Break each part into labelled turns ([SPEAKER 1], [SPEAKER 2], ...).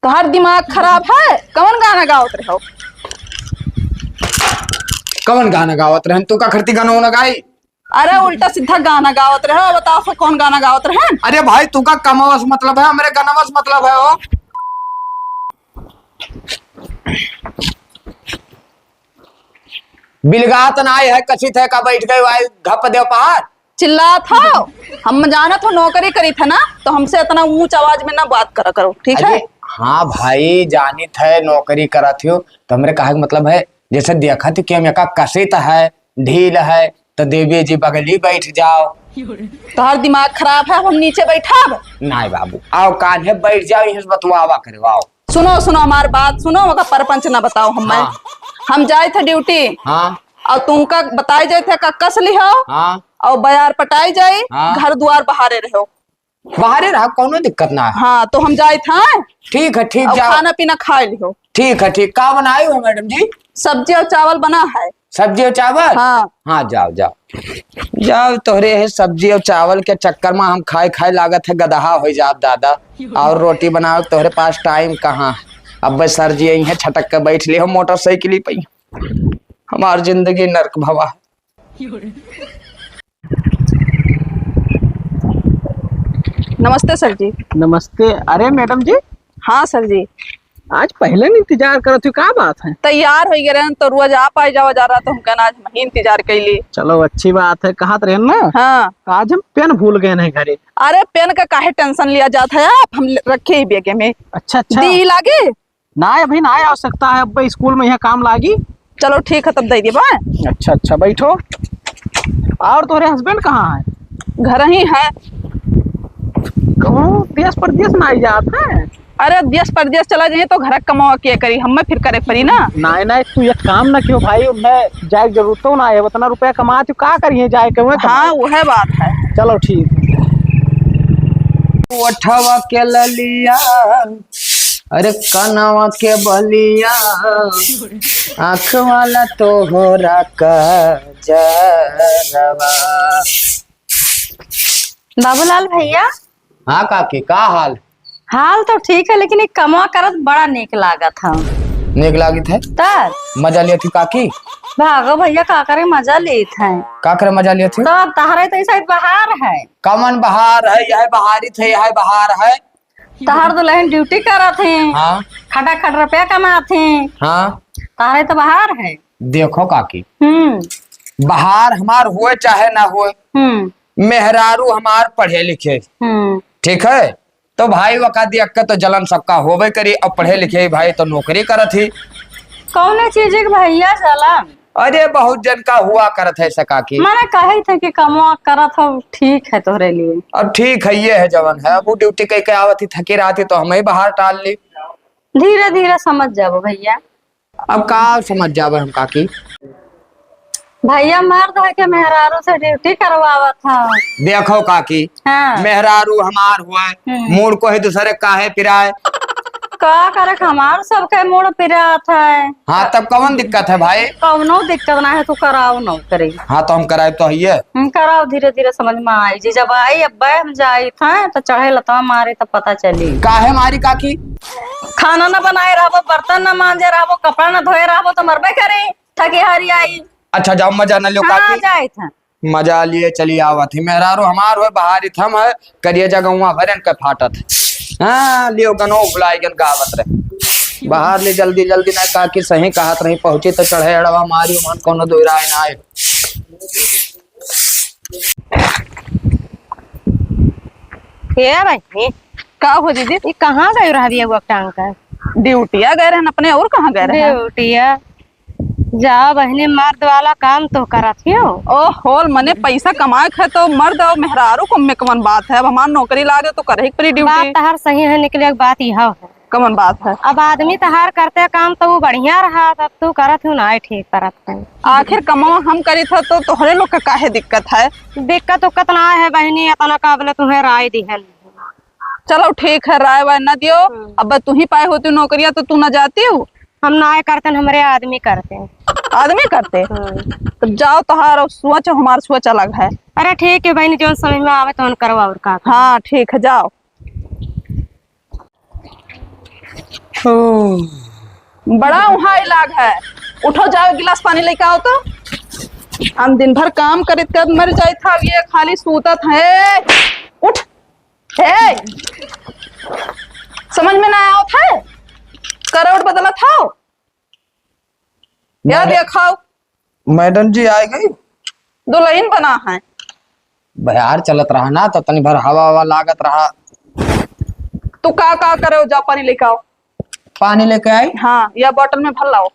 [SPEAKER 1] तोहर दिमाग खराब है। कौन गाना गावत रहो?
[SPEAKER 2] कवन गाना गावत रहन? तू का खरती गाना होना गाई?
[SPEAKER 1] अरे उल्टा सीधा गाना गावत रहो। बताओ फिर कौन गाना गावत रहे?
[SPEAKER 2] अरे भाई तू का कमावस मतलब है, मेरे गनवस मतलब है वो। बिलगात नाय है, कसित है का बैठ गए वाई घप दे पहाड़।
[SPEAKER 1] चिल्लात हो? हम जाना तो नौकरी करी था ना, तो हमसे इतना ऊंच आवाज में ना बात करा करो, ठीक है?
[SPEAKER 2] हाँ भाई जानित है नौकरी करा थियो तो हमरे कहा मतलब है, जैसे देखा थी कि हम का कसित है ढील है तो देवी जी बगली बैठ जाओ।
[SPEAKER 1] तोहर दिमाग खराब है। हम नीचे बैठा।
[SPEAKER 2] नहीं बाबू आओ कान्हे बैठ जाओ, यहीं से बतवावा करे आओ।
[SPEAKER 1] सुनो सुनो हमारी बात सुनो, मगर परपंच ना बताओ हमें।
[SPEAKER 2] हाँ।
[SPEAKER 1] हम जाए थे ड्यूटी।
[SPEAKER 2] हाँ
[SPEAKER 1] और तुमका बताए जाए थे कस लिहो।
[SPEAKER 2] हाँ
[SPEAKER 1] और बयार पटाई जाए।
[SPEAKER 2] हाँ।
[SPEAKER 1] घर द्वार बहारे रहो।
[SPEAKER 2] बाहरे रहा कोनो दिक्कत ना है।
[SPEAKER 1] हाँ तो हम जाए थे।
[SPEAKER 2] ठीक है ठीक
[SPEAKER 1] और
[SPEAKER 2] जाओ।
[SPEAKER 1] खाना पीना खाए लिहो।
[SPEAKER 2] ठीक है ठीक। का बनाई हो मैडम जी?
[SPEAKER 1] सब्जी और चावल बना है।
[SPEAKER 2] सब्जी और चावल?
[SPEAKER 1] हाँ
[SPEAKER 2] हाँ जाओ जाओ जाओ। तोहरे है सब्जी और चावल के चक्कर में हम खाए खाए लागत है गदहा हो जाओ दादा। और रोटी बनाओ तोहरे पास टाइम कहाँ है? अब बस सर जी यही है छटक के बैठ ले हम मोटरसाइकिल पे। हमार जिंदगी नर्क भवा है।
[SPEAKER 1] नमस्ते सर जी।
[SPEAKER 3] नमस्ते। अरे मैडम जी
[SPEAKER 1] हाँ सर जी।
[SPEAKER 3] आज पहले नहीं इंतजार करत हो, क्या बात है?
[SPEAKER 1] तैयार हो गए तो रोज आप आ जाओ जा रहा तो हम कहना आज हम ही इंतजार कैली।
[SPEAKER 3] चलो अच्छी बात है। कहा रहे ना
[SPEAKER 1] हाँ।
[SPEAKER 3] आज हम पेन भूल गए हैं घरे।
[SPEAKER 1] अरे पेन का काहे टेंशन लिया जाता है? आप हम रखे ही बेगे में।
[SPEAKER 3] अच्छा अच्छा।
[SPEAKER 1] दी लागे?
[SPEAKER 3] ना अभी ना आ सकता है, अब स्कूल में यहाँ काम लागी।
[SPEAKER 1] चलो ठीक है तब दे दिए।
[SPEAKER 3] अच्छा अच्छा बैठो। और तुम्हारे हस्बैंड कहाँ है?
[SPEAKER 1] घर ही है।
[SPEAKER 3] कहूँ देश परदेश ना आई जात है?
[SPEAKER 1] अरे देश परदेश चला जाए तो घर कमावा के करी, हमें फिर करे पड़ी ना।
[SPEAKER 3] नहीं नहीं तू ये काम ना क्यों भाई, मैं जाए जरूरत तो ना है, उतना रुपया कमा तू का करिए जाए के हुए।
[SPEAKER 1] हाँ वह बात है।
[SPEAKER 3] चलो ठीक।
[SPEAKER 2] उठवा के ललिया अरे कनवा के बलिया आँख वाला तो हो रहा जरवा।
[SPEAKER 4] बाबूलाल भैया।
[SPEAKER 2] हाँ काकी का हाल?
[SPEAKER 4] हाल तो ठीक है, लेकिन एक कमवा करत बड़ा निक लागत था।
[SPEAKER 2] निक लागित है?
[SPEAKER 4] तर
[SPEAKER 2] मजा लिया थी काकी?
[SPEAKER 4] भागो भैया का करे मजा लेत है।
[SPEAKER 2] का करे मजा लिया थी?
[SPEAKER 4] तो अब तहरे तो ऐसा बाहर है।
[SPEAKER 2] कमन बहार है, यह बहारी थे, यह बहार है।
[SPEAKER 4] तहर दुल्हन ड्यूटी करत है।
[SPEAKER 2] हाँ
[SPEAKER 4] खटा खट रुपया कमाते हैं।
[SPEAKER 2] हाँ
[SPEAKER 4] तहरे तो बाहर है।
[SPEAKER 2] देखो काकी
[SPEAKER 4] हम्म
[SPEAKER 2] बहार हमार हुए चाहे ना हुए, मेहरारू हमार पढ़े लिखे ठीक है, तो भाई वका देख के तो जलन सबका होवे करी। अब पढ़े लिखे भाई तो नौकरी करत ही।
[SPEAKER 4] कौन चीज के भैया जलन?
[SPEAKER 2] अरे बहुत जन का हुआ करत है सका की।
[SPEAKER 4] मैंने कही था कि कमवा करत हो, ठीक है तोहरे लिए।
[SPEAKER 2] अब ठीक है ये है जवन है। अब वो ड्यूटी कह के आवत ही थकी रहती तो हमें बाहर टाल ली।
[SPEAKER 4] धीरे धीरे समझ जाओ भैया।
[SPEAKER 2] अब का समझ जावे हम काकी?
[SPEAKER 4] भैया मर्द है के मेहरारू से ड्यूटी करवावा था।
[SPEAKER 2] देखो काकी
[SPEAKER 4] हाँ।
[SPEAKER 2] मेहरारू हमार हुआ मूड को ही दूसरे काहे पिराए।
[SPEAKER 4] का करे हमार सबके मूड पिरात है।
[SPEAKER 2] हाँ तब कौन दिक्कत है भाई?
[SPEAKER 4] कौनो दिक्कत ना है, तू कराओ नौकरी।
[SPEAKER 2] हाँ तो हम कराए तो है।
[SPEAKER 4] कराओ धीरे धीरे समझ में आई जी। जब आई अब हम जाई था तो चढ़े लता मारे तो पता चली।
[SPEAKER 2] काहे मारी काकी?
[SPEAKER 4] खाना न बनाए रहो, बर्तन न मांजे रहो, कपड़ा न धोए रहो तो मरबे करे थकी हारी आई।
[SPEAKER 2] अच्छा जाओ मजा न लो काकी।
[SPEAKER 4] जाए था
[SPEAKER 2] मजा लिए चली आवत थी। मेहरारू हमार हुए बाहरी थम है करिए जगह भरन के फाटत। हाँ लियो गनो बुलाएगन गावत रहे बाहर ले जल्दी जल्दी ना काकी सही कहत रही पहुंची तो चढ़े अड़वा मारी मन कोनो दोराय ना आए।
[SPEAKER 4] ये भाई
[SPEAKER 1] का हो दीदी?
[SPEAKER 4] ये कहाँ गए रहा दिया टांग का?
[SPEAKER 1] ड्यूटिया गए रहन अपने, और कहाँ गए रहन?
[SPEAKER 4] ड्यूटिया जाओ बहने, मर्द वाला काम तो करत हो।
[SPEAKER 1] ओ होल मने पैसा कमाए है तो मर्द और मेहरारू को में कमन बात है। अब हमार नौकरी लागे तो करे पड़ी ड्यूटी।
[SPEAKER 4] बात तहार सही है, निकले बात यह है।
[SPEAKER 1] कमन बात है?
[SPEAKER 4] अब आदमी तहार करते काम तो वो बढ़िया रहा, तब तू करत हूँ ना ठीक करत है।
[SPEAKER 1] आखिर कमावा हम करी था तो तोहरे लोग का काहे दिक्कत है?
[SPEAKER 4] दिक्कत उक्कत ना है बहनी, इतना काबिल तुम्हें राय दी है।
[SPEAKER 1] चलो ठीक है राय वाय न दियो। अब तू ही पाए होती नौकरिया तो तू न जाती हो।
[SPEAKER 4] हम ना करते हमारे आदमी करते हैं।
[SPEAKER 1] आदमी करते? तो जाओ तहार सोच हमार सोच अलग है।
[SPEAKER 4] अरे ठीक है बहनी, जो समझ में आवे तो करो और का।
[SPEAKER 1] हाँ ठीक है जाओ। बड़ा वहाँ इलाज है। उठो जाओ गिलास पानी लेके आओ तो। हम दिन भर काम करित कर मर जाए था, ये खाली सूतत है। उठ हे, समझ में ना आओ था, करवट बदला था यार। देखाओ
[SPEAKER 2] मैडम जी आ गई।
[SPEAKER 1] दुल्हन बना है।
[SPEAKER 2] बाहर चलत रहा ना तो तनी भर हवा हवा लागत रहा।
[SPEAKER 1] तू का करो, जाओ पानी लेके आओ।
[SPEAKER 2] पानी लेके आई।
[SPEAKER 1] हाँ, या बोतल में भर लाओ।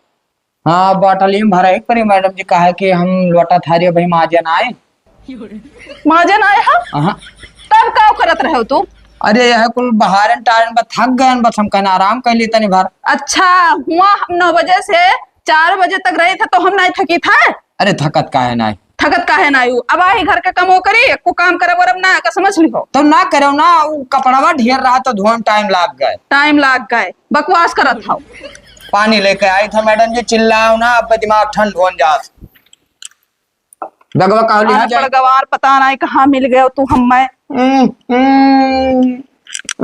[SPEAKER 2] हाँ बोतल ही में भरा एक परी। मैडम जी कहा कि हम लोटा थारी भाई माजन आए।
[SPEAKER 1] माजन आए हम।
[SPEAKER 2] हाँ।
[SPEAKER 1] तब का करत रहे हो तू?
[SPEAKER 2] अरे यह कुल बहारन टारन बस थक गए, बस हम कहना आराम कर ली तनी भर।
[SPEAKER 1] अच्छा हुआ, हम 9 बजे से 4 बजे तक रहे थे तो हम नहीं थकी था।
[SPEAKER 2] अरे थकत का है ना,
[SPEAKER 1] थकत का है ना यू। अब आई घर का काम हो करी, को काम करे बरब ना का समझ ली हो।
[SPEAKER 2] तो ना करो ना, वो कपड़वा ढेर रहा तो धोने टाइम लाग गए।
[SPEAKER 1] टाइम लाग गए, बकवास करत था।
[SPEAKER 2] पानी लेके आई था मैडम जी, चिल्लाओ ना, अब दिमाग ठंड हो जात। गगवा कहली हां जाए
[SPEAKER 1] गवार पता नहीं कहाँ मिल गए तू हम मैं।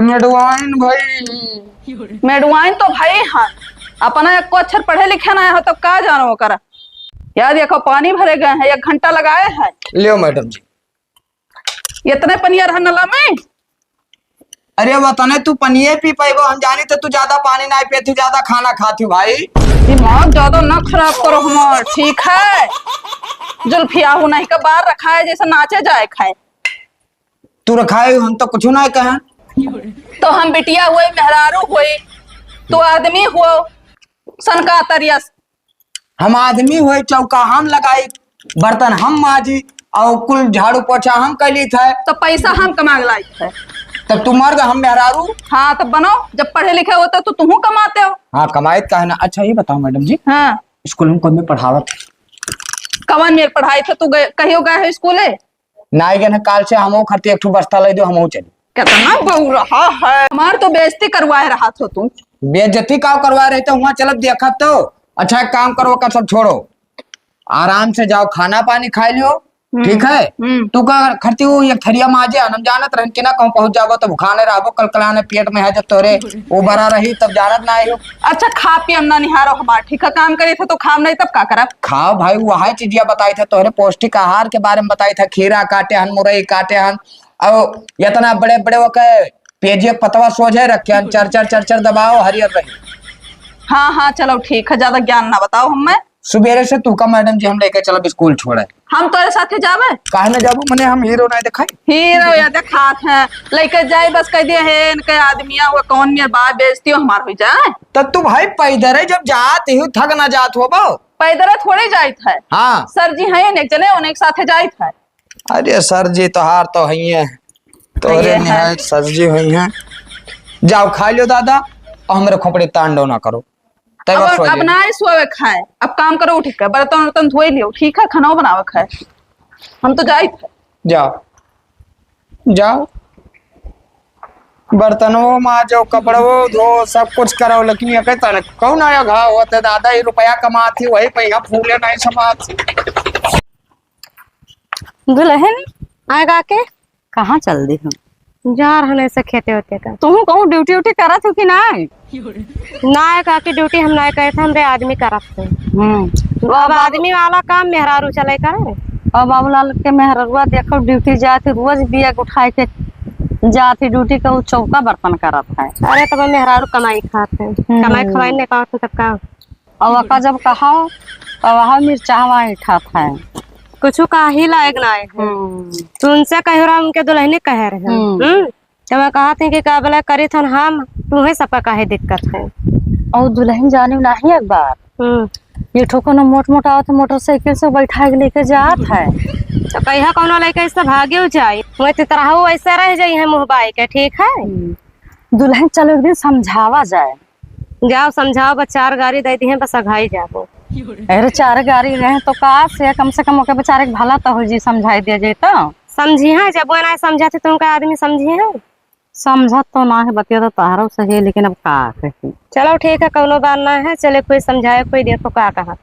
[SPEAKER 2] मेडवाइन भाई,
[SPEAKER 1] मेडवाइन तो भाई हाँ, अपना एक को अक्षर पढ़े लिखे ना हो तो का जानो कर। यार देखो पानी भरे गए हैं, 1 घंटा लगाए हैं।
[SPEAKER 2] लियो मैडम जी।
[SPEAKER 1] इतने पनिया रहा नला में।
[SPEAKER 2] अरे बताने तू पनिये पी पाइबो, हम जानी तो तू ज्यादा पानी ना पीती, ज्यादा खाना खाती भाई।
[SPEAKER 1] दिमाग ज्यादा ना खराब करो हमार, ठीक है। जुल्फिया हूं नहीं का बार रखा है जैसे नाचे जाए खाए।
[SPEAKER 2] तू रखाए हम तो कुछ ना कहें।
[SPEAKER 1] तो हम बिटिया हुए, मेहरारू हुए, तू आदमी हुआ सनका तरियस।
[SPEAKER 2] हम आदमी हुए, चौका हम लगाई, बर्तन हम माजी और कुल झाड़ू पोछा हम कैली थे।
[SPEAKER 1] तो पैसा हम कमा लाई थे।
[SPEAKER 2] तब तू मर गए, हम मेहरारू।
[SPEAKER 1] हाँ तब बनो, जब पढ़े लिखे होते तो तुम कमाते हो।
[SPEAKER 2] हाँ कमाइत का है ना। अच्छा ये बताओ मैडम जी,
[SPEAKER 1] हाँ
[SPEAKER 2] स्कूल में कौन में पढ़ावत?
[SPEAKER 1] कवन मेरे पढ़ाई थे, तू कहियो गए है स्कूले?
[SPEAKER 2] नाई गए काल से हमो खरती एक ठो बस्ता ले दो, हमो चली।
[SPEAKER 1] कितना बहु रहा है, हमार तो बेइज्जती करवाए रहा था तू।
[SPEAKER 2] बेइज्जती का करवा रहे थे, वहां चलत देखा तो। अच्छा एक काम करो, का सब छोड़ो, आराम से जाओ, खाना पानी खा लियो, ठीक है। तू का खरती हो एक थरिया माजे, हम जानत रहन के ना कहूं पहुंच जाबो तो भूखाने रहबो, कलकलाने पेट में है जब तोरे वो बरा रही तब जानत ना आयो।
[SPEAKER 1] अच्छा खा पी हम ना निहारो, हमार ठीक है काम करे थे तो खाम नहीं तब का करब?
[SPEAKER 2] खाओ भाई, वही चीजिया बताई था तोहरे, पौष्टिक आहार के बारे में बताई था। खीरा काटे हन, मुरई काटे हन, और इतना बड़े बड़े वो पेजिया पतवा सोझे रखे हन, चर दबाओ, हरियर रही।
[SPEAKER 1] हाँ हाँ चलो ठीक है, ज्यादा ज्ञान ना बताओ हमें।
[SPEAKER 2] सुबेरे से तू का मैडम जी हम लेके चलब स्कूल छोड़े।
[SPEAKER 1] हम तोरे साथे जावे?
[SPEAKER 2] काहे ना जाबू, मने हम हीरो ना दिखाई।
[SPEAKER 1] हीरो या दिखात है, लेके जाए बस कह दिए है इनके आदमिया हुआ कौन मेरे बात बेइज्जती हो हमार हो जाए।
[SPEAKER 2] तब तू भाई पैदल जब जात ही थक ना जात हो बो।
[SPEAKER 1] पैदल थोड़े जाइत है।
[SPEAKER 2] हाँ
[SPEAKER 1] सर जी हैं एक जने, उन्हें साथे जाइत है।
[SPEAKER 2] अरे सर जी तो हार तो हई है, तोरे निहायत सर जी हुई हैं। जाओ खा लो दादा, और मेरे खोपड़ी तांडव ना करो।
[SPEAKER 1] अब ना सोवे खाए, अब काम करो, ठीक है। बर्तन वर्तन धोई लियो, ठीक है, खाना बनावे खाए। हम तो जाए थे।
[SPEAKER 2] जाओ जाओ, बर्तनों माजो, कपड़ों धो, सब कुछ करो, लेकिन ये कहता ना कौन आया घाव होते दादा, ये रुपया कमाती वही पैसा फूले नहीं समाती।
[SPEAKER 4] दुल्हन आएगा के
[SPEAKER 5] कहाँ चल दी हम?
[SPEAKER 4] जा रहा ऐसे खेते होते का।
[SPEAKER 5] तुम कहूँ ड्यूटी उटी करा थी कि नहीं?
[SPEAKER 4] ना का की ड्यूटी हम ना करे थे, हमरे आदमी करत थे। अब आदमी वाला काम मेहरारू चले करे।
[SPEAKER 5] और बाबूलाल के मेहरुआ देखो ड्यूटी जाती, रोज बिया उठाए के जाती ड्यूटी का, वो चौका बर्तन करत है।
[SPEAKER 4] अरे तब मेहरारू कमाई खाते, कमाई खवाई नहीं खाते तब का।
[SPEAKER 5] और वका जब कहा तो वहाँ मिर्चावा उठाता है,
[SPEAKER 4] कुछ का ही लायक ना है। तो उनसे कह रहा उनके दुल्हने कह रहे हैं तो मैं कहा थी कि का बोला करी थन हम, तुम्हें सबका काहे दिक्कत है।
[SPEAKER 5] और दुल्हन जाने नहीं एक बार ये ठोको ना मोट मोटा आवत मोटरसाइकिल से बैठा के लेके जात है।
[SPEAKER 4] तो कहिया कौनो लड़का इससे भागे जाए, मैं तरह ऐसा रह जाई है मुँह बाई के, ठीक है।
[SPEAKER 5] दुल्हन चलो एक दिन समझावा जाए।
[SPEAKER 4] जाओ समझाओ, बस 4 गाड़ी दे दी है, बस अघाई जाओ।
[SPEAKER 5] अरे 4 गाड़ी रहे तो का से कम ओके बेचारे भला तो हो जी, समझाई दिया जाए तो
[SPEAKER 4] समझी है। जब वो ना समझाते तुमका आदमी समझी है,
[SPEAKER 5] समझत तो ना है, बतिया तो तारो सही, लेकिन अब का कही।
[SPEAKER 4] चलो ठीक है, कौनो बात ना है, चले कोई समझाए कोई देखो का कहा।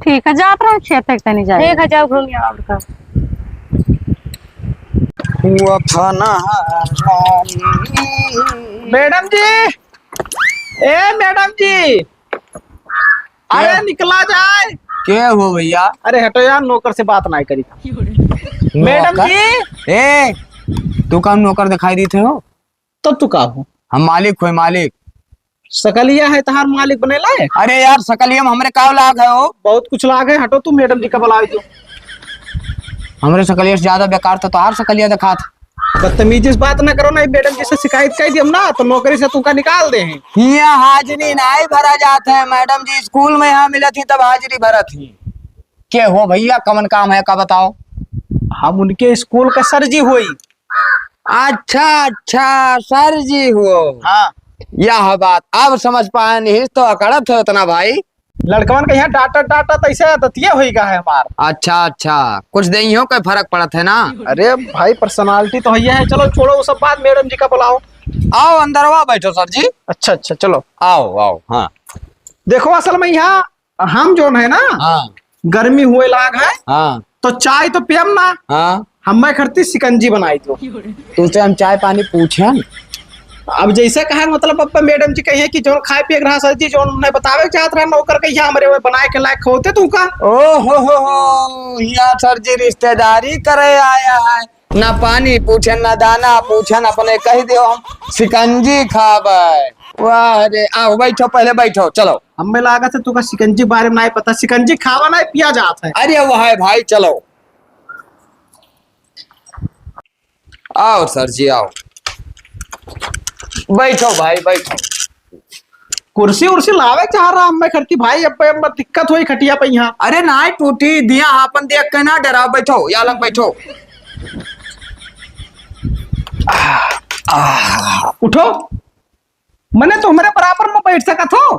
[SPEAKER 5] ठीक है, जात रहे खेत तक नहीं जाए।
[SPEAKER 4] ठीक है, जाओ घूमिए और का।
[SPEAKER 2] मैडम जी
[SPEAKER 3] ए मैडम जी, अरे निकला जाए।
[SPEAKER 2] क्या हो भैया?
[SPEAKER 3] अरे हटो यार, नौकर से बात ना करी। मैडम
[SPEAKER 2] नौकर?
[SPEAKER 3] जी,
[SPEAKER 2] ए तू कम नौकर दिखाई देते हो?
[SPEAKER 3] तब तू का हो?
[SPEAKER 2] हम मालिक हो मालिक।
[SPEAKER 3] सकलिया है तहार मालिक बने लाए?
[SPEAKER 2] अरे यार सकलियम हमरे का लाग है हो?
[SPEAKER 3] बहुत कुछ लाग है। हटो, तू मैडम जी का बुलाए दो।
[SPEAKER 2] हमरे सकलिया से ज्यादा बेकार था तो हार सकलिया दिखा था।
[SPEAKER 3] बदतमीजी से बात ना करो, नहीं मैडम जी से शिकायत कर दी हम ना तो नौकरी से तुमका निकाल दे हैं।
[SPEAKER 2] यहाँ हाजिरी नहीं भरा जाता है मैडम जी, स्कूल में यहाँ मिला थी तब हाजिरी भरा थी। क्या हो भैया, कमन काम है का बताओ?
[SPEAKER 3] हम उनके स्कूल का सर जी हुई।
[SPEAKER 2] अच्छा अच्छा सर जी हो।
[SPEAKER 3] हाँ,
[SPEAKER 2] यह बात अब समझ पाए, नहीं तो अकड़त हो इतना भाई।
[SPEAKER 3] लड़कवन के यहाँ डाटा डाटा तो ऐसे दतिया होगा है हमार।
[SPEAKER 2] अच्छा अच्छा, कुछ नहीं हो कोई फर्क पड़त है ना?
[SPEAKER 3] अरे भाई पर्सनालिटी तो है। चलो छोड़ो वो सब बात, मैडम जी का बुलाओ।
[SPEAKER 2] आओ अंदर आओ, बैठो सर जी।
[SPEAKER 3] अच्छा अच्छा चलो
[SPEAKER 2] आओ आओ। हाँ
[SPEAKER 3] देखो, असल में यहाँ हम जो है ना,
[SPEAKER 2] हाँ
[SPEAKER 3] गर्मी हुए लाग है
[SPEAKER 2] हाँ
[SPEAKER 3] तो चाय तो पियम ना,
[SPEAKER 2] हाँ।
[SPEAKER 3] हमें खरती शिकंजी बनाई दो।
[SPEAKER 2] तुझसे हम चाय पानी पूछे न?
[SPEAKER 3] अब जैसे कहा मतलब अब मैडम जी कहिए कि जो खाए पिए रहा सर जी, जो उन्हें बतावे चाहत रहा नौकर के यहाँ हमारे वो बनाए के लायक होते तू का।
[SPEAKER 2] ओ हो, यहाँ सर जी रिश्तेदारी करे आया है, ना पानी पूछे ना दाना पूछे, अपने कह दियो हम शिकंजी खावे। वाह रे, आओ बैठो, पहले बैठो। चलो,
[SPEAKER 3] हमें लगा था तू का शिकंजी बारे में नहीं पता, शिकंजी खावा नहीं पिया जाता है।
[SPEAKER 2] अरे वह है भाई, चलो आओ सर जी आओ, बैठो भाई बैठो।
[SPEAKER 3] कुर्सी उर्सी लावे चाह रहा हमें खरती भाई, अब दिक्कत हुई खटिया पे यहाँ।
[SPEAKER 2] अरे ना टूटी दिया अपन देख के ना डराओ, बैठो या लग बैठो।
[SPEAKER 3] उठो, मने तो हमारे बराबर में बैठ सकत हो।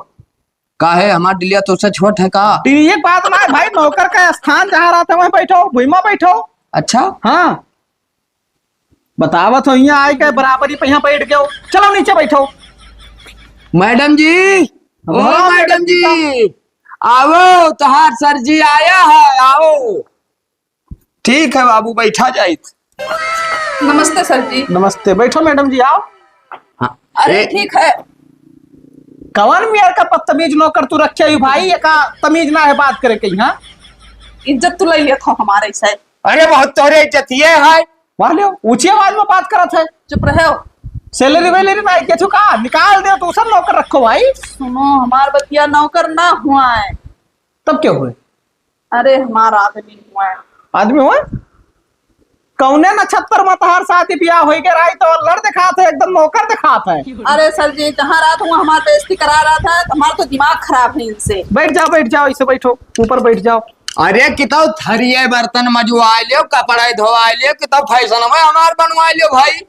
[SPEAKER 2] काहे हमार डिलिया तुझसे छोट है का?
[SPEAKER 3] ये बात ना है भाई, नौकर का स्थान जहाँ रहा था वहीं बैठो, भूमा बैठो।
[SPEAKER 2] अच्छा
[SPEAKER 3] हाँ बतावत हो, यहाँ आए के बराबरी पे यहाँ बैठ गए। चलो नीचे बैठो।
[SPEAKER 2] मैडम जी, ओ
[SPEAKER 3] हाँ,
[SPEAKER 2] मैडम जी आओ, तहार सर जी आया है, आओ। ठीक है बाबू, बैठा जाए।
[SPEAKER 1] नमस्ते सर जी।
[SPEAKER 3] नमस्ते, बैठो मैडम जी आओ।
[SPEAKER 2] हाँ,
[SPEAKER 1] अरे ठीक है।
[SPEAKER 3] कवन मियार का बदतमीज नौकर तू रखे हुई भाई, ये का तमीज ना है बात करे के यहाँ।
[SPEAKER 1] इज्जत तू ले लिया था हमारे से।
[SPEAKER 2] अरे बहुत तोरे इज्जतिये है।
[SPEAKER 3] वाले ऊंची आवाज में बात करत है।
[SPEAKER 1] चुप रहो।
[SPEAKER 3] सैलरी वैलरी ना के चुका निकाल दे, तू सब नौकर रखो भाई।
[SPEAKER 1] सुनो, हमार बतिया नौकर ना हुआ है।
[SPEAKER 3] तब क्या हुए?
[SPEAKER 1] अरे हमारा आदमी हुआ है।
[SPEAKER 3] आदमी हुआ कौने नक्षत्र में तहार शादी ब्याह हो गया राई तो लड़ दिखात है, एकदम नौकर दिखात है।
[SPEAKER 1] अरे सर जी, जहाँ रात हुआ हमारा बेइज्जती करा रहा था, हमारा तो दिमाग खराब है इनसे।
[SPEAKER 3] बैठ जाओ, इसे बैठो, ऊपर बैठ जाओ।
[SPEAKER 2] अरे कितो थरिये बर्तन मजवा लियो, कपड़े धोवा लियो, कितो फैशन में हमार बनवा लियो भाई।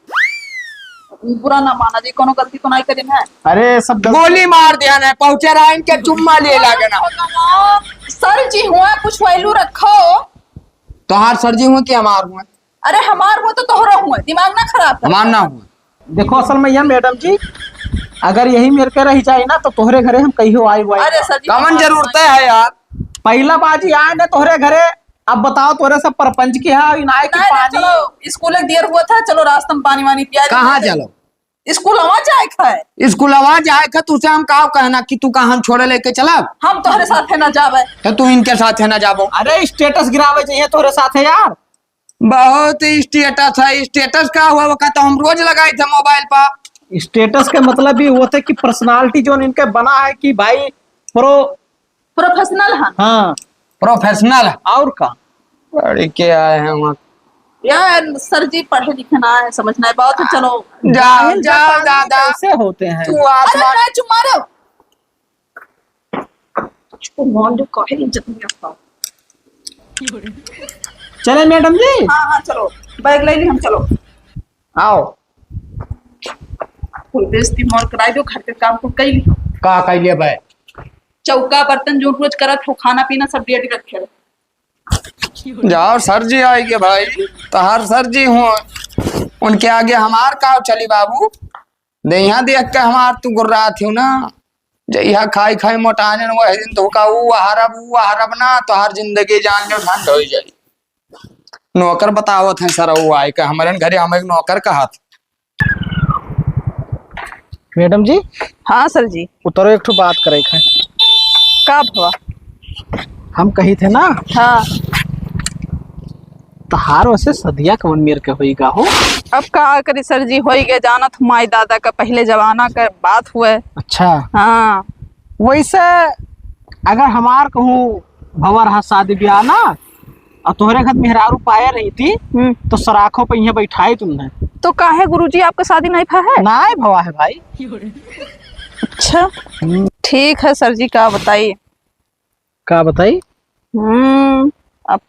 [SPEAKER 1] बुरा ना माना जी, कोनो गलती तो नहीं करी है।
[SPEAKER 3] अरे सब
[SPEAKER 2] गोली मार दिया ना, पहुंचे रहा इनके चुम्मा लिए लागे ना।
[SPEAKER 1] सर जी हुआ, कुछ वैल्यू रखो।
[SPEAKER 2] तोहार सर जी हुए कि हमार हुए?
[SPEAKER 1] अरे हमार हुआ तो तोहरा हुआ, दिमाग ना खराब कर।
[SPEAKER 2] हमार ना हुए।
[SPEAKER 3] देखो असल में यह मैडम जी, अगर यही मेरे के रही जाए ना तो तोहरे घरे हम कहीं आई हुआ।
[SPEAKER 1] अरे सर जी,
[SPEAKER 2] कमन जरूरत है यार,
[SPEAKER 3] पहला बाजी आए ना तोहरे घरे। अब बताओ तोरे सब परपंच की है इनाय की पानी।
[SPEAKER 1] चलो स्कूल एक देर हुआ था, चलो रास्ते में पानी वानी पिया।
[SPEAKER 2] कहाँ चलो?
[SPEAKER 1] स्कूल आवाज जाए है।
[SPEAKER 2] स्कूल आवाज आए का तुझसे हम का कहना कि तू कहाँ हम छोड़े लेके चला?
[SPEAKER 1] हम तोहरे साथ है ना जावे।
[SPEAKER 2] तो तू इनके साथ है ना जाबो?
[SPEAKER 3] अरे स्टेटस गिरावे चाहिए तोरे साथ है यार।
[SPEAKER 2] बहुत स्टेटस है। स्टेटस का हुआ वो का तो हम रोज लगाए थे मोबाइल पर।
[SPEAKER 3] स्टेटस के मतलब भी होते कि पर्सनालिटी जो इनके बना है कि भाई
[SPEAKER 1] प्रोफेशनल है।
[SPEAKER 3] हाँ
[SPEAKER 2] प्रोफेशनल है।
[SPEAKER 3] और का
[SPEAKER 2] अरे क्या आए हैं वहाँ?
[SPEAKER 1] यार सर जी पढ़े लिखना है, समझना है बहुत। चलो
[SPEAKER 2] जाओ जाओ दादा,
[SPEAKER 3] कैसे होते हैं।
[SPEAKER 2] तू आसमान।
[SPEAKER 1] अरे चुप मारो। मान जो काहे इज्जत नहीं रखता।
[SPEAKER 3] चले मैडम जी।
[SPEAKER 1] हाँ हाँ चलो, बैग ले ली हम, चलो
[SPEAKER 3] आओ।
[SPEAKER 1] कोई बेइज्जती मोर कराई दो, घर के काम को कई ली।
[SPEAKER 2] का कह लिया भाई?
[SPEAKER 1] चौका बर्तन जो रोज करत हो, खाना पीना सब रेडी रखे रहे।
[SPEAKER 2] जाओ सर जी आएंगे भाई, तो हर सर जी हो, उनके आगे हमार का चली बाबू। दे यहाँ देख के हमार तू गुर्रा थी ना, जहाँ खाई खाई मोटाने वही दिन धोखा हरब ना तो हर जिंदगी जान जो ठंड हो जाए। नौकर बतावत है सर, वो आए के हमारे घरे हम एक नौकर कहा था।
[SPEAKER 3] मैडम जी
[SPEAKER 1] हाँ सर जी।
[SPEAKER 3] उतरो, एक ठो बात करे है।
[SPEAKER 1] कब हुआ?
[SPEAKER 3] हम कही थे ना
[SPEAKER 1] हाँ।
[SPEAKER 3] तहार वैसे सदिया कौन मेर के होई गा हो।
[SPEAKER 1] अब का करी सर जी, हो ही गया जाना तो माई दादा का पहले जमाना का बात हुए।
[SPEAKER 3] अच्छा
[SPEAKER 1] हाँ।
[SPEAKER 3] वैसे अगर हमार कहूँ भवा रहा शादी ब्याह ना और तोहरे घर मेहरारू पाया रही थी तो सराखों पे यहाँ बैठाई तुमने।
[SPEAKER 1] तो काहे गुरुजी आपका शादी नहीं था है?
[SPEAKER 3] ना भवा है भाई।
[SPEAKER 1] अच्छा ठीक है सर जी, का बताइए।
[SPEAKER 3] का बताई?
[SPEAKER 1] अब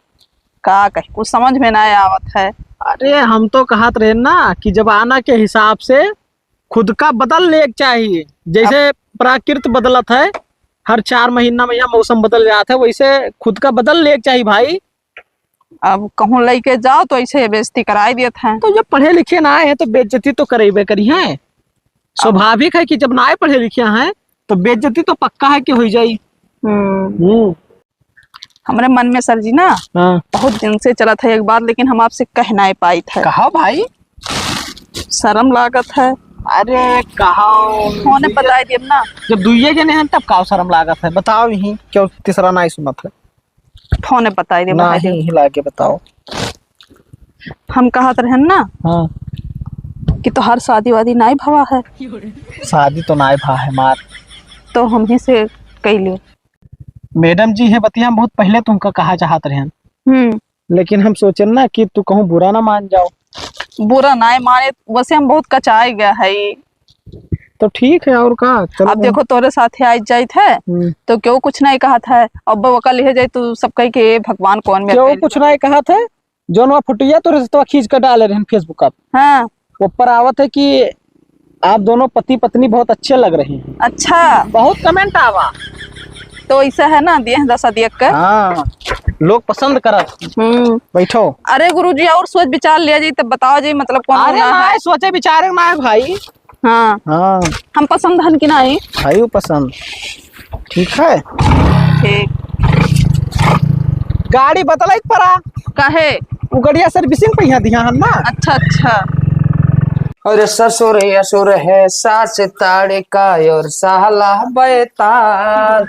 [SPEAKER 1] का कहे, कुछ समझ में नहीं आवत है।
[SPEAKER 3] अरे हम तो कहत रहे ना कि जमाना के हिसाब से खुद का बदल ले चाहिए। जैसे प्राकृत बदलत है, हर 4 महीना में यहाँ मौसम बदल जाता है, वैसे खुद का बदल ले चाहिए भाई।
[SPEAKER 1] अब कहूँ लेके जाओ तो ऐसे बेइज्जती कराई देते हैं।
[SPEAKER 3] तो जब पढ़े लिखे ना आए हैं तो बेइज्जती तो करेबे करी है। स्वाभाविक है कि जब ना पढ़े लिखे हैं तो बेइज्जती तो पक्का है कि हो जाई।
[SPEAKER 1] हमारे मन में सर जी ना
[SPEAKER 3] हाँ।
[SPEAKER 1] बहुत दिन से चला था एक बात, लेकिन हम आपसे कह नहीं पाई थे।
[SPEAKER 3] कहा भाई?
[SPEAKER 1] शर्म लागत है।
[SPEAKER 3] अरे कहा
[SPEAKER 1] होने बताए दिए ना।
[SPEAKER 3] जब दुइये के नहीं तब का शर्म लागत है, बताओ यही क्यों तीसरा ना ही सुनत है।
[SPEAKER 1] फोने बताए दिए
[SPEAKER 3] ना ही लाके बताओ।
[SPEAKER 1] हम कहत रहे ना
[SPEAKER 3] हाँ।
[SPEAKER 1] कि तो हर शादी वादी नहीं भवा है।
[SPEAKER 3] शादी तो ना भा है मार,
[SPEAKER 1] तो हम ही से कैले।
[SPEAKER 3] मैडम जी है बतिया, हम बहुत पहले तुमका कहा चाहत रहे, लेकिन हम सोचे ना कि तू कहूँ बुरा ना मान जाओ।
[SPEAKER 1] बुरा नहीं माने, वैसे हम बहुत कचाए गया है।
[SPEAKER 3] तो ठीक है और का। चलो
[SPEAKER 1] अब देखो तोरे साथ आई जाए थे तो क्यों कुछ नहीं कहा था। अब वका ले जाए तो सब कह के भगवान कौन में
[SPEAKER 3] क्यों कुछ नहीं कहा था। जो ना फुटिया तो रिश्ता खींच कर डाले रहे फेसबुक पर।
[SPEAKER 1] हाँ।
[SPEAKER 3] ऊपर आवत है कि आप दोनों पति पत्नी बहुत अच्छे लग रहे हैं।
[SPEAKER 1] अच्छा
[SPEAKER 3] बहुत कमेंट आवा।
[SPEAKER 1] तो ऐसा है ना, दिए दशा दिए कर।
[SPEAKER 3] हाँ, लोग पसंद करत। बैठो।
[SPEAKER 1] अरे गुरुजी और सोच विचार लिया जी, तब बताओ जी मतलब कौन
[SPEAKER 3] अरे ना सोचे विचारे ना है भाई।
[SPEAKER 1] हाँ
[SPEAKER 3] हाँ
[SPEAKER 1] हम पसंद हन कि नहीं
[SPEAKER 3] भाई, वो पसंद ठीक है।
[SPEAKER 1] ठीक।
[SPEAKER 3] गाड़ी बतलाई पड़ा
[SPEAKER 1] काहे?
[SPEAKER 3] वो गड़िया सर्विसिंग पे यहाँ दिया हम ना।
[SPEAKER 1] अच्छा अच्छा।
[SPEAKER 2] अरे ससुर असुर है सास ताड़े का और साला बैताल,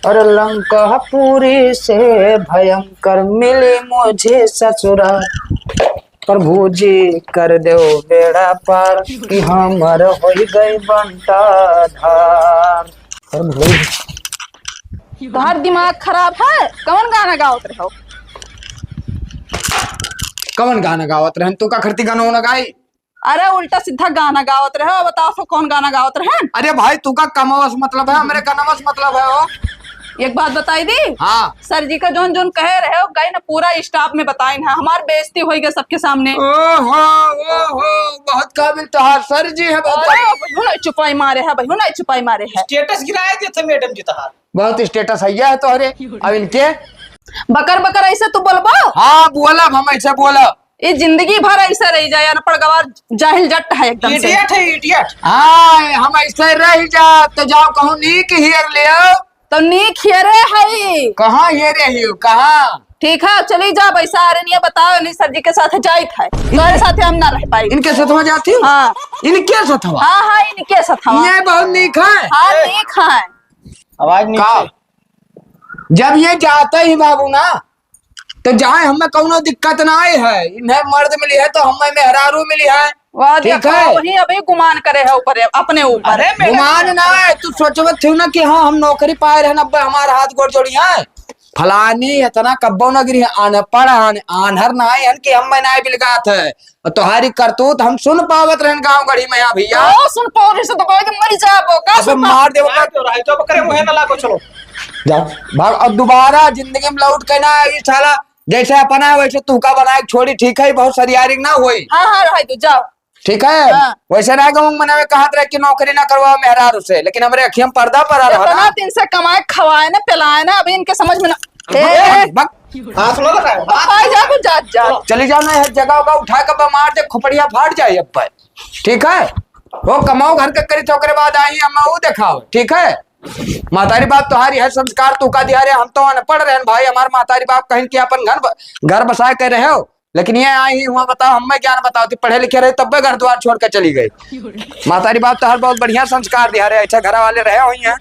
[SPEAKER 2] और लंकापुरी से भयंकर मिले मुझे ससुराल। प्रभु जी कर दो बेड़ा पार कि हमर हो गई बंटा धार।
[SPEAKER 1] तुम्हारा दिमाग खराब है? कौन गाना गावत रहो?
[SPEAKER 2] कौन गाना गावत रहन? तू का खरती गाना होना गाई?
[SPEAKER 1] अरे उल्टा सीधा गाना गावत रहे। बताओ तो कौन गाना गावत रहे?
[SPEAKER 2] अरे भाई तू का कमावस मतलब है, मेरे कनवस मतलब है वो।
[SPEAKER 1] एक बात बताई दी।
[SPEAKER 2] हाँ।
[SPEAKER 1] सर जी का जोन जोन कह रहे हो गई ना, पूरा स्टाफ में बताई ना, हमारी बेइज्जती हो गई सबके सामने।
[SPEAKER 2] ओहो बहुत काबिल तोहार सर जी है।
[SPEAKER 1] बहुत चुपाई मारे है भाई, नहीं चुपाई मारे है।
[SPEAKER 3] स्टेटस गिराए थे मैडम जी तहार।
[SPEAKER 2] बहुत स्टेटस है तोहरे। अब इनके
[SPEAKER 1] बकर बकर ऐसे तू बोलबो?
[SPEAKER 2] हाँ बोला, हम ऐसे बोला।
[SPEAKER 1] ये जिंदगी भर ऐसा रह जाए, अनपढ़ गवार जाहिल जट है एकदम से।
[SPEAKER 3] इडियट है इडियट।
[SPEAKER 2] हाँ हम ऐसे रह जा तो जाओ कहूँ नीक हियर ले आओ।
[SPEAKER 1] तो नीक हियरे है।
[SPEAKER 2] कहाँ ये रही कहाँ?
[SPEAKER 1] ठीक है चली जा पैसा। अरे नहीं बताओ, नहीं सर जी के साथ जाई था, तुम्हारे साथ हम ना रह पाई।
[SPEAKER 2] इनके साथ में जाती हूँ।
[SPEAKER 1] हाँ
[SPEAKER 2] इनके साथ में?
[SPEAKER 1] हाँ हाँ इनके साथ।
[SPEAKER 2] ये बहुत नीक है।
[SPEAKER 1] हाँ नीक है।
[SPEAKER 3] आवाज नीचे।
[SPEAKER 2] जब ये जाते ही बाबू ना तो जाए, हमें कोनो दिक्कत ना आई है। इन्हें मर्द मिली है तो हमें मेहरारू मिली है।
[SPEAKER 1] वाह
[SPEAKER 2] ठीक
[SPEAKER 1] देखो,
[SPEAKER 2] है।
[SPEAKER 1] वही अभी गुमान करे है ऊपर अपने ऊपर।
[SPEAKER 2] गुमान ना है, तू सोचबत थी ना कि हाँ हम नौकरी पाए रहे नब्बे हमारा हाथ गोड़ जोड़ी है। फलानी इतना कब्बो नगरी है, अनपढ़ आनहर ना है कि हम ना बिलगात है। तुम्हारी करतूत हम सुन पावत रहन गांव गढ़ी में। यहाँ भैया
[SPEAKER 1] सुन पाओ से तो मर जाओ का
[SPEAKER 2] अबे मार देव
[SPEAKER 3] तो बकरे मुहे ना लागो। चलो
[SPEAKER 2] जाओ भाग। अब दोबारा जिंदगी में लौट के ना ये साला जैसे अपना है वैसे तू का बनाए छोड़ी। ठीक है, बहुत सरियारी ना हुई।
[SPEAKER 1] हाँ हाँ रह तू जाओ।
[SPEAKER 2] ठीक है।
[SPEAKER 1] हाँ।
[SPEAKER 2] वैसे ना कहूँ मना कहा था कि नौकरी ना करवाओ मेहरारू से, लेकिन हमारे अखियम पर्दा पड़ा रहा ना।
[SPEAKER 1] दिन से कमाए खवाए ना पिलाए ना, अभी इनके समझ में ना।
[SPEAKER 3] हाथ ना लगाओ।
[SPEAKER 1] जा जा
[SPEAKER 2] चली जाओ ना, जगह होगा उठा कर मार दे, खोपड़िया फाट जाए अब पर। ठीक है, वो कमाओ घर के करी तो बाद आई हम वो दिखाओ। ठीक है, मातारी बाप तुम्हारी है संस्कार तू का दिया रे। हम तो अनपढ़ रहे भाई, हमारे मातारी बाप कहीं कि अपन घर बसाए कर रहे हो लेकिन ये आई ही हुआ, बताओ हमें क्या न बताओ, पढ़े लिखे रहे तब घर द्वार छोड़ कर चली गई। मातारी बाप तो हर बहुत बढ़िया संस्कार दिया रहे, अच्छा घर वाले रहे हुई हैं।